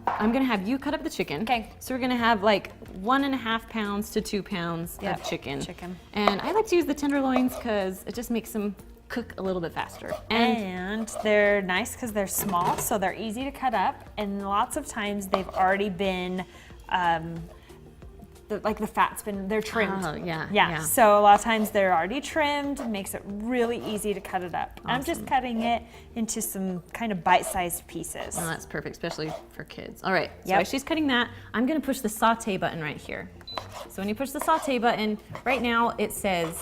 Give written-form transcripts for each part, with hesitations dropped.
I'm gonna have you cut up the chicken. Okay. So we're gonna have like 1.5 pounds to 2 pounds of chicken. And I like to use the tenderloins because it just makes them cook a little bit faster. And they're nice because they're small, so they're easy to cut up. And lots of times they've already been, the fat's been, they're trimmed. Oh, yeah. Yeah. So a lot of times they're already trimmed. It makes it really easy to cut it up. Awesome. I'm just cutting it into some kind of bite-sized pieces. Oh, that's perfect, especially for kids. All right, so Yep. as she's cutting that, I'm gonna push the saute button right here. So when you push the saute button, right now it says,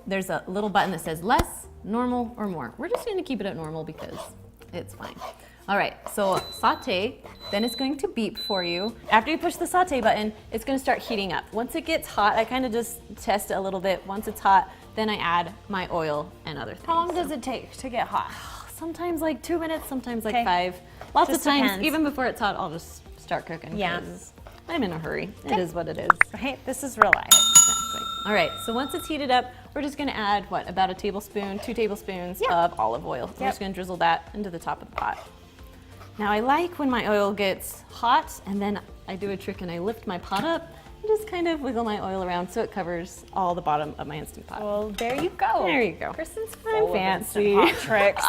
there's a little button that says less, normal, or more. We're just gonna keep it at normal because it's fine. All right, so saute, then it's going to beep for you. After you push the saute button, it's gonna start heating up. Once it gets hot, I kind of just test it a little bit. Once it's hot, then I add my oil and other things. How long does it take to get hot? Sometimes like 2 minutes, sometimes like Okay. 5. Lots Just of times, depends. even before it's hot, I'll just start cooking. Yeah. 'Cause I'm in a hurry. It is what it is. Right? This is real life. Exactly. All right, so once it's heated up, we're just gonna add, what, about a tablespoon, 2 tablespoons of olive oil. We're just gonna drizzle that into the top of the pot. Now I like when my oil gets hot and then I do a trick and I lift my pot up and just kind of wiggle my oil around so it covers all the bottom of my Instant Pot. Well, there you go. There you go. Kristen's I'm full fancy. of Instant Pot tricks.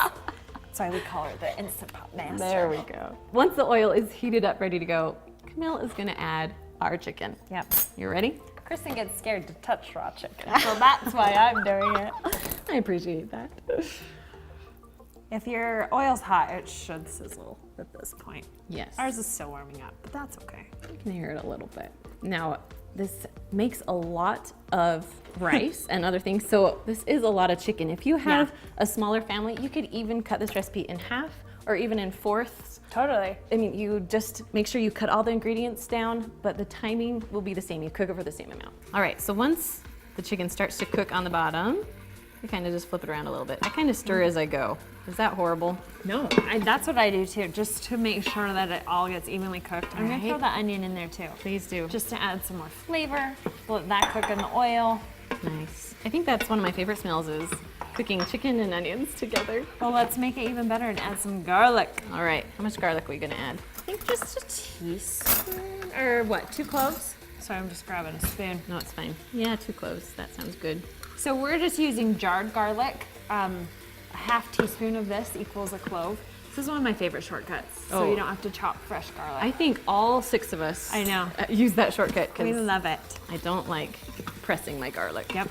That's why we call her the Instant Pot master. There we go. Once the oil is heated up, ready to go, Camille is gonna add our chicken. Yep. You ready? Kristen gets scared to touch raw chicken, so that's why I'm doing it. I appreciate that. If your oil's hot, it should sizzle at this point. Yes. Ours is still warming up, but that's okay. You can hear it a little bit. Now, this makes a lot of rice and other things, so this is a lot of chicken. If you have a smaller family, you could even cut this recipe in half or even in fourths. Totally. I mean, you just make sure you cut all the ingredients down, but the timing will be the same. You cook it for the same amount. All right, so once the chicken starts to cook on the bottom, you kind of just flip it around a little bit. I kind of stir as I go. Is that horrible? No, that's what I do too, just to make sure that it all gets evenly cooked. I'm gonna throw the onion in there too. Please do. Just to add some more flavor. Let that cook in the oil. Nice. I think that's one of my favorite smells is cooking chicken and onions together. Well, let's make it even better and add some garlic. All right, how much garlic are we gonna add? I think just a teaspoon, or what, 2 cloves? Sorry, I'm just grabbing a spoon. No, it's fine. Yeah, 2 cloves. That sounds good. So we're just using jarred garlic. A half teaspoon of this equals a clove. This is one of my favorite shortcuts, so you don't have to chop fresh garlic. I think all 6 of us I know. Use that shortcut We because love it. I don't like pressing my garlic. Yep.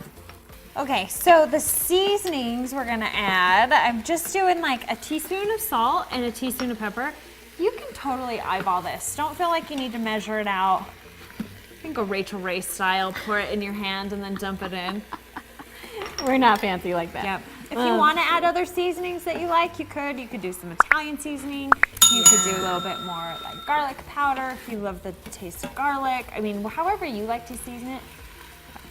Okay, so the seasonings we're gonna add, I'm just doing like a teaspoon of salt and a teaspoon of pepper. You can totally eyeball this. Don't feel like you need to measure it out. You can go Rachel Ray style, pour it in your hand and then dump it in. We're not fancy like that. Yep. If you want to add other seasonings that you like, you could. You could do some Italian seasoning. You could do a little bit more like garlic powder if you love the taste of garlic. I mean, however you like to season it,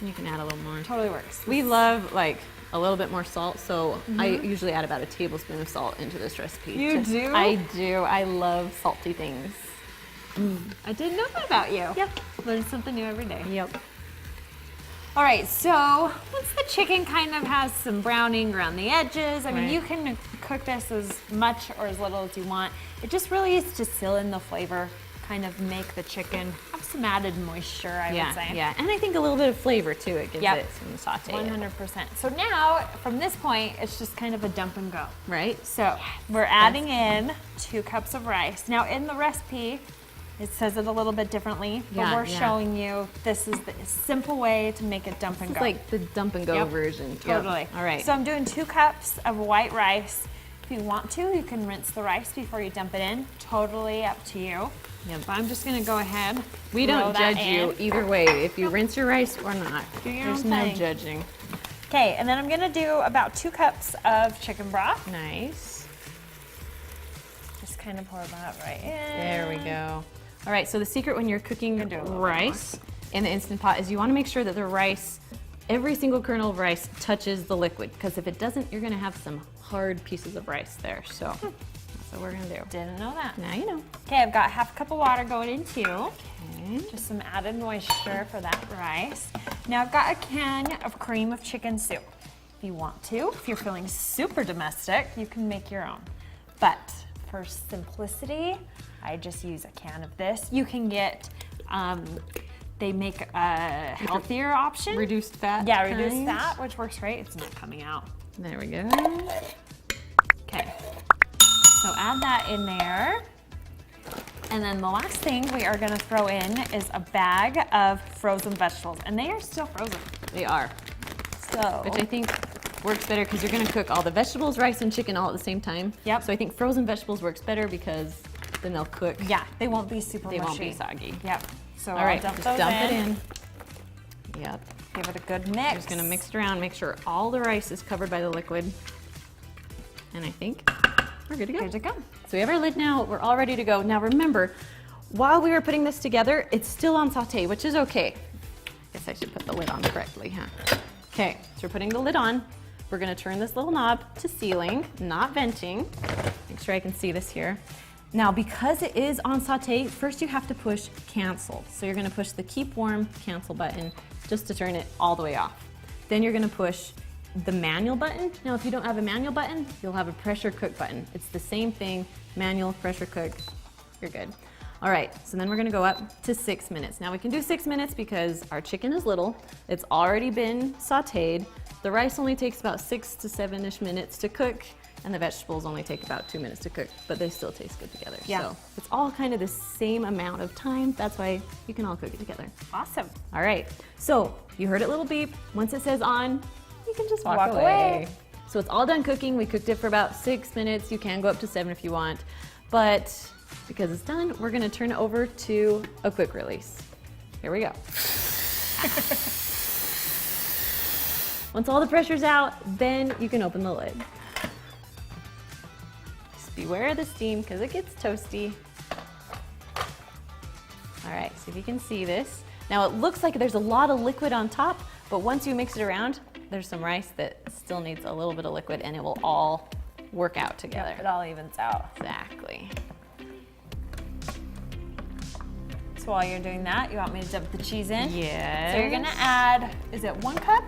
You can add a little more. totally works. We love like a little bit more salt, so I usually add about a tablespoon of salt into this recipe. You do? I do. I love salty things. I didn't know that about you. Yep. Learn something new every day. Yep. All right, so once the chicken kind of has some browning around the edges, I mean, Right. you can cook this as much or as little as you want. It just really is to seal in the flavor, kind of make the chicken have some added moisture, I would say. Yeah, and I think a little bit of flavor too. It gives Yep. it some saute. 100%. So now, from this point, it's just kind of a dump and go. Right? So we're adding in 2 cups of rice. Now in the recipe, it says it a little bit differently, but Yeah, we're yeah. showing you this is the simple way to make it dump and It's go. like the dump and go Yep. version. Yep. Totally. All right. So I'm doing 2 cups of white rice. If you want to, you can rinse the rice before you dump it in. Totally up to you. Yep. But I'm just gonna go ahead. We throw don't that judge you in. either way, if you rinse your rice or not. Do your There's own no thing. judging. Okay, and then I'm gonna do about 2 cups of chicken broth. Nice. Just kind of pour that right in. There we go. All right, so the secret when you're cooking do a little bit rice in the Instant Pot is you want to make sure that the rice, every single kernel of rice touches the liquid, because if it doesn't, you're going to have some hard pieces of rice there. So that's what we're going to do. Didn't know that. Now you know. Okay, I've got half a cup of water going in too. Okay. Just some added moisture for that rice. Now I've got a can of cream of chicken soup. If you want to, if you're feeling super domestic, you can make your own. But for simplicity, I just use a can of this. You can get, they make a healthier option. Reduced fat. Yeah, reduced kind. fat, which works great. It's not coming out. There we go. Okay, so add that in there. And then the last thing we are gonna throw in is a bag of frozen vegetables, and they are still frozen. They are. So, Which I think works better because you're gonna cook all the vegetables, rice, and chicken all at the same time. Yep. So I think frozen vegetables works better because then they'll cook. yeah, they won't be super They mushy. won't be soggy. Yep. So All I'll right, dump just those dump in. it in. Yep. Give it a good mix. Just gonna mix it around, make sure all the rice is covered by the liquid. And I think we're good to go. Good to go. So we have our lid now, we're all ready to go. Now remember, while we were putting this together, it's still on saute, which is okay. Guess I should put the lid on correctly, huh? Okay, so we're putting the lid on. We're gonna turn this little knob to sealing, not venting. Make sure I can see this here. Now, because it is on saute, first you have to push cancel. So you're gonna push the keep warm cancel button just to turn it all the way off. Then you're gonna push the manual button. Now, if you don't have a manual button, you'll have a pressure cook button. It's the same thing, manual, pressure cook, you're good. All right, so then we're gonna go up to 6 minutes. Now we can do 6 minutes because our chicken is little, it's already been sauteed. The rice only takes about 6 to 7-ish minutes to cook, and the vegetables only take about 2 minutes to cook, but they still taste good together. Yeah. So it's all kind of the same amount of time. That's why you can all cook it together. Awesome. All right, so you heard it little beep. Once it says on, you can just walk Walk away. away. So it's all done cooking. We cooked it for about 6 minutes. You can go up to 7 if you want, but because it's done, we're gonna turn it over to a quick release. Here we go. Once all the pressure's out, then you can open the lid. Just beware of the steam because it gets toasty. All right, so if you can see this. Now it looks like there's a lot of liquid on top, but once you mix it around, there's some rice that still needs a little bit of liquid and it will all work out together. It all evens out. Exactly. So while you're doing that, you want me to dump the cheese in? Yes. So you're gonna add, is it 1 cup?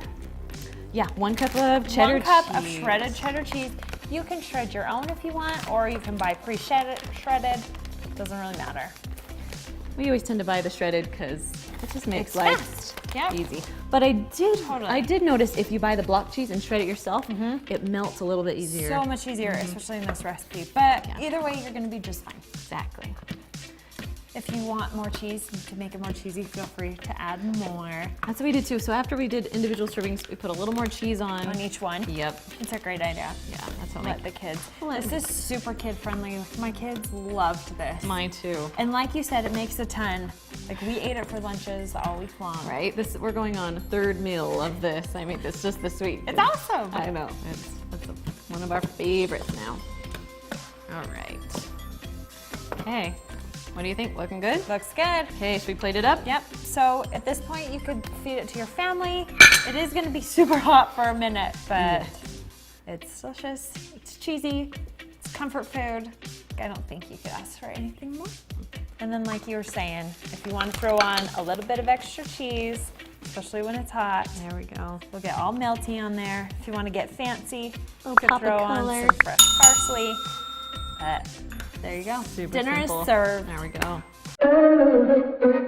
Yeah, 1 cup of cheddar 1 cup of cheese. shredded cheddar cheese. You can shred your own if you want, or you can buy pre-shredded. Doesn't really matter. We always tend to buy the shredded because it just makes It's life fast. Yep. easy. But I Totally. did notice if you buy the block cheese and shred it yourself, it melts a little bit easier. So much easier, especially in this recipe. But Yeah. either way, you're gonna be just fine. Exactly. If you want more cheese, to make it more cheesy, feel free to add more That's what we did too. So after we did individual servings, we put a little more cheese on. each one. Yep. It's a great idea. Yeah, that's what Let the kids. Let This is super kid friendly. My kids loved this. mine too. And like you said, it makes a ton. Like we ate it for lunches all week long. Right? We're going on a 3rd meal of this. I make this just this week. It's awesome. I know. It's one of our favorites now. All right. Okay. What do you think? Looking good? Looks good. Okay, should we plate it up? Yep. So at this point, you could feed it to your family. It is going to be super hot for a minute, but it's delicious. It's cheesy. It's comfort food. I don't think you could ask for anything more. And then, like you were saying, if you want to throw on a little bit of extra cheese, especially when it's hot, There we go. we'll get all melty on there. If you want to get fancy, you Little could pop of throw on color. some fresh parsley. But there you go. Super Dinner simple. is served. There we go.